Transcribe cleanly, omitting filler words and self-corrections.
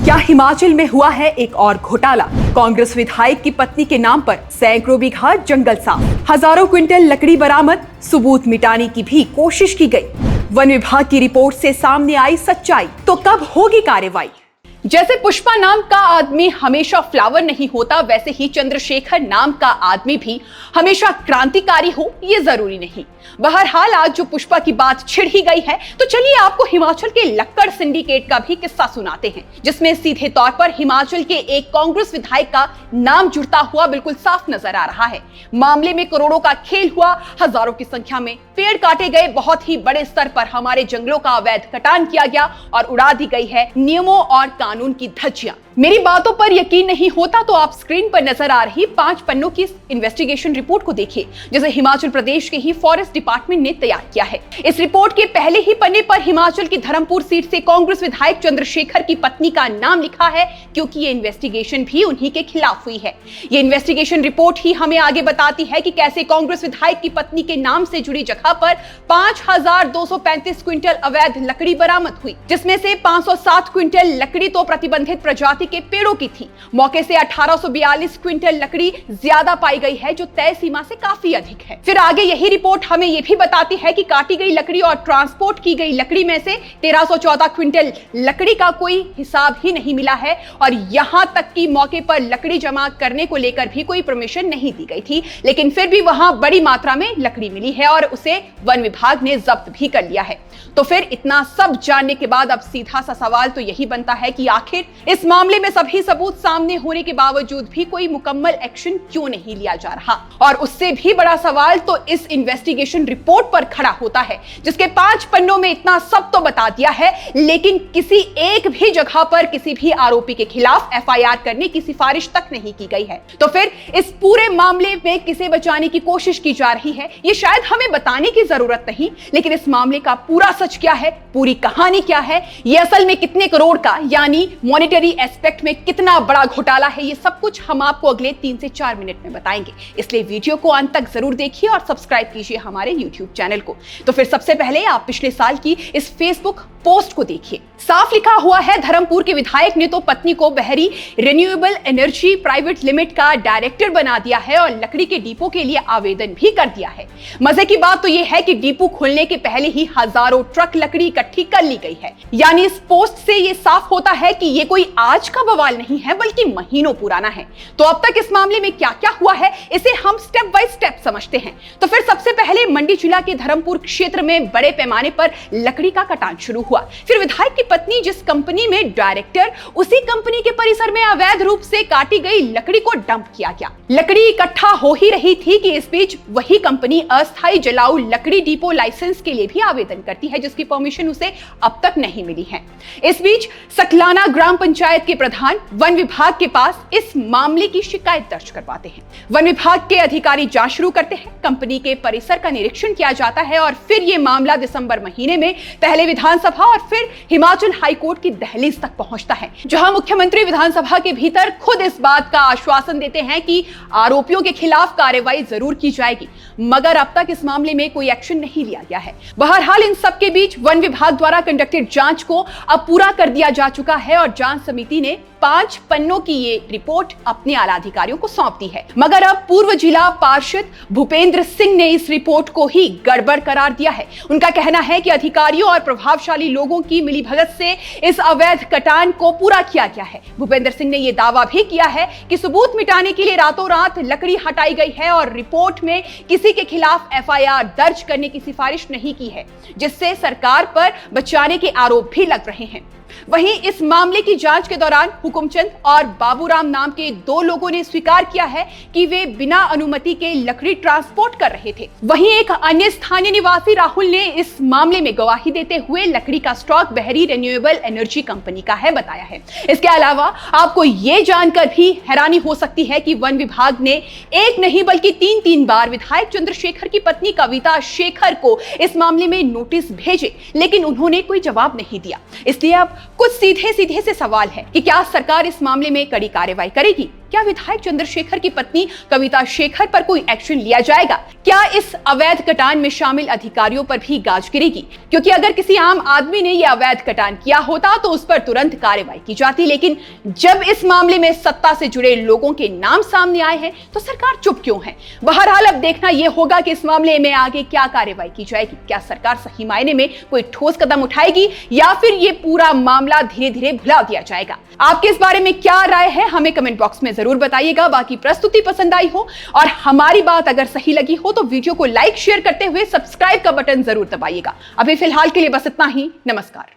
क्या हिमाचल में हुआ है एक और घोटाला? कांग्रेस विधायक की पत्नी के नाम पर सैकड़ों बीघा जंगल साफ, हजारों क्विंटल लकड़ी बरामद, सबूत मिटाने की भी कोशिश की गई। वन विभाग की रिपोर्ट से सामने आई सच्चाई, तो कब होगी कार्रवाई? जैसे पुष्पा नाम का आदमी हमेशा फ्लावर नहीं होता, वैसे ही चंद्रशेखर नाम का आदमी भी हमेशा क्रांतिकारी हो ये जरूरी नहीं। बहरहाल आज जो पुष्पा की बात छिड़ ही गई है, तो चलिए आपको हिमाचल के लक्कड़ सिंडिकेट का भी किस्सा सुनाते हैं, जिसमें सीधे तौर पर हिमाचल के एक कांग्रेस विधायक का नाम जुड़ता हुआ बिल्कुल साफ नजर आ रहा है। मामले में करोड़ों का खेल हुआ, हजारों की संख्या में पेड़ काटे गए, बहुत ही बड़े स्तर पर हमारे जंगलों का अवैध कटान किया गया और उड़ा दी गई है नियमों और कानून की धज्जियां। मेरी बातों पर यकीन नहीं होता तो आप स्क्रीन पर नजर आ रही 5 पन्नों की इन्वेस्टिगेशन रिपोर्ट को देखिए, जिसे हिमाचल प्रदेश के ही फॉरेस्ट डिपार्टमेंट ने तैयार किया है। इस रिपोर्ट के पहले ही पन्ने पर हिमाचल की धर्मपुर सीट से कांग्रेस विधायक चंद्रशेखर की पत्नी का नाम लिखा है, क्योंकि ये इन्वेस्टिगेशन भी उन्हीं के खिलाफ हुई है। ये इन्वेस्टिगेशन रिपोर्ट ही हमें आगे बताती है कि कैसे कांग्रेस विधायक की पत्नी के नाम से जुड़ी जगह पर 5235 क्विंटल अवैध लकड़ी बरामद हुई, जिसमें से 507 क्विंटल लकड़ी तो प्रतिबंधित प्रजाति के पेड़ों की थी। मौके से 1842 क्विंटल लकड़ी ज्यादा पाई गई है, जो तय सीमा से काफी अधिक है। फिर आगे यही रिपोर्ट हमें यह भी बताती है कि काटी गई लकड़ी और ट्रांसपोर्ट की गई लकड़ी में से 1314 क्विंटल लकड़ी का कोई हिसाब ही नहीं मिला है, और यहां तक कि मौके पर लकड़ी जमा करने को लेकर भी कोई परमिशन नहीं दी गई थी, लेकिन फिर भी वहां बड़ी मात्रा में लकड़ी मिली है और उसे वन विभाग ने जब्त भी कर लिया है। तो फिर इतना सब जानने के बाद अब सीधा सा सवाल तो यही बनता है कि आखिर इस मामले में सभी सबूत सामने होने के बावजूद भी कोई मुकम्मल एक्शन क्यों नहीं लिया जा रहा? और उससे भी बड़ा सवाल तो इस इन्वेस्टिगेशन रिपोर्ट पर खड़ा होता है, जिसके 5 पन्नों में इतना सब तो बता दिया है, लेकिन किसी एक भी जगह पर किसी भी आरोपी के खिलाफ एफआईआर करने की सिफारिश तक नहीं की गई है। तो फिर इस पूरे मामले में किसे बचाने की कोशिश की जा रही है, ये शायद हमें बताने की जरूरत नहीं, लेकिन इस मामले का पूरा सच क्या है, पूरी कहानी क्या है, ये असल में कितने करोड़ का यानी मॉनेटरी एस्पेक्ट में कितना बड़ा घोटाला है, ये सब कुछ हम आपको अगले 3 से 4 मिनट में बताएंगे। इसलिए वीडियो को अंत तक जरूर देखिए और सब्सक्राइब कीजिए हमारे YouTube चैनल को। तो फिर सबसे पहले आप पिछले साल की इस फेसबुक पोस्ट को देखिए। साफ लिखा हुआ है, धर्मपुर के विधायक ने तो पत्नी को बहरी रिन्यूएबल एनर्जी प्राइवेट लिमिटेड का डायरेक्टर बना दिया है और लकड़ी के डिपो के लिए आवेदन भी कर दिया है। मजे की बात तो यह है कि डिपो खुलने के पहले ही हजारों ट्रक लकड़ी इकट्ठी कर ली गई है। यानी इस पोस्ट से यह साफ होता है कि यह कोई आज का बवाल नहीं है, बल्कि महीनों पुराना है। तो अब तक इस मामले में क्या क्या हुआ है, इसे हम स्टेप बाय स्टेप समझते हैं। तो फिर सबसे पहले मंडी जिला के धर्मपुर क्षेत्र में बड़े पैमाने पर लकड़ी का कटान शुरू हुआ। फिर विधायक की पत्नी जिस कंपनी में डायरेक्टर, उसी कंपनी के परिसर में अवैध रूप से काटी गई लकड़ी को डंप किया गया। लकड़ी इकट्ठा हो ही रही थी कि इस बीच वही कंपनी अस्थायी जलाऊ लकड़ी डिपो लाइसेंस के लिए भी आवेदन करती है, जिसकी परमिशन उसे अब तक नहीं मिली है। इस बीच सकलाना ग्राम पंचायत के प्रधान वन विभाग के पास इस मामले की शिकायत दर्ज करवाते हैं। वन विभाग के अधिकारी जांच शुरू करते हैं, कंपनी के परिसर का निरीक्षण किया जाता है और फिर यह मामला दिसंबर महीने में पहले विधानसभा और फिर हिमाचल हाईकोर्ट की दहलीज तक पहुंचता है, जहां मुख्यमंत्री विधानसभा के भीतर खुद इस बात का आश्वासन देते हैं कि आरोपियों के खिलाफ कार्रवाई जरूर की जाएगी, मगर अब तक इस मामले में कोई एक्शन नहीं लिया गया है। बहरहाल इन सब के बीच वन विभाग द्वारा कंडक्टेड जांच को अब पूरा कर दिया जा चुका है और जांच समिति ने 5 पन्नों की ये रिपोर्ट अपने आला अधिकारियों को सौंप दी है। मगर अब पूर्व जिला पार्षद भूपेंद्र सिंह ने इस रिपोर्ट को ही गड़बड़ करार दिया है। उनका कहना है कि अधिकारियों और प्रभावशाली लोगों की मिलीभगत से इस अवैध कटान को पूरा किया गया है। भूपेंद्र सिंह ने यह दावा भी किया है कि सबूत मिटाने के लिए रातों रात लकड़ी हटाई गई है और रिपोर्ट में किसी के खिलाफ एफआईआर दर्ज करने की सिफारिश नहीं की है, जिससे सरकार पर बचाने के आरोप भी लग रहे हैं। वहीं इस मामले की जांच के दौरान हुकुमचंद और बाबूराम नाम के 2 लोगों ने स्वीकार किया है कि वे बिना अनुमति के लकड़ी ट्रांसपोर्ट कर रहे थे। वहीं एक अन्य स्थानीय निवासी राहुल ने इस मामले में गवाही देते हुए लकड़ी का स्टॉक बहरी रिन्यूएबल एनर्जी कंपनी का है बताया है। इसके अलावा आपको ये जानकर भी हैरानी हो सकती है कि वन विभाग ने एक नहीं बल्कि 3 बार विधायक चंद्रशेखर की पत्नी कविता शेखर को इस मामले में नोटिस भेजे, लेकिन उन्होंने कोई जवाब नहीं दिया। इसलिए अब कुछ सीधे से सवाल है कि क्या सरकार इस मामले में कड़ी कार्रवाई करेगी? क्या विधायक चंद्रशेखर की पत्नी कविता शेखर पर कोई एक्शन लिया जाएगा? क्या इस अवैध कटान में शामिल अधिकारियों पर भी गाज गिरेगी? क्योंकि अगर किसी आम आदमी ने यह अवैध कटान किया होता तो उस पर तुरंत कार्रवाई की जाती, लेकिन जब इस मामले में सत्ता से जुड़े लोगों के नाम सामने आए हैं तो सरकार चुप क्यों है? बहरहाल अब देखना यह होगा कि इस मामले में आगे क्या कार्रवाई की जाएगी। क्या सरकार सही मायने में कोई ठोस कदम उठाएगी या फिर यह पूरा मामला धीरे धीरे भुला दिया जाएगा? आपके इस बारे में क्या राय है हमें कमेंट बॉक्स में जरूर बताइएगा। बाकी प्रस्तुति पसंद आई हो और हमारी बात अगर सही लगी हो तो वीडियो को लाइक शेयर करते हुए सब्सक्राइब का बटन जरूर दबाइएगा। अभी फिलहाल के लिए बस इतना ही। नमस्कार।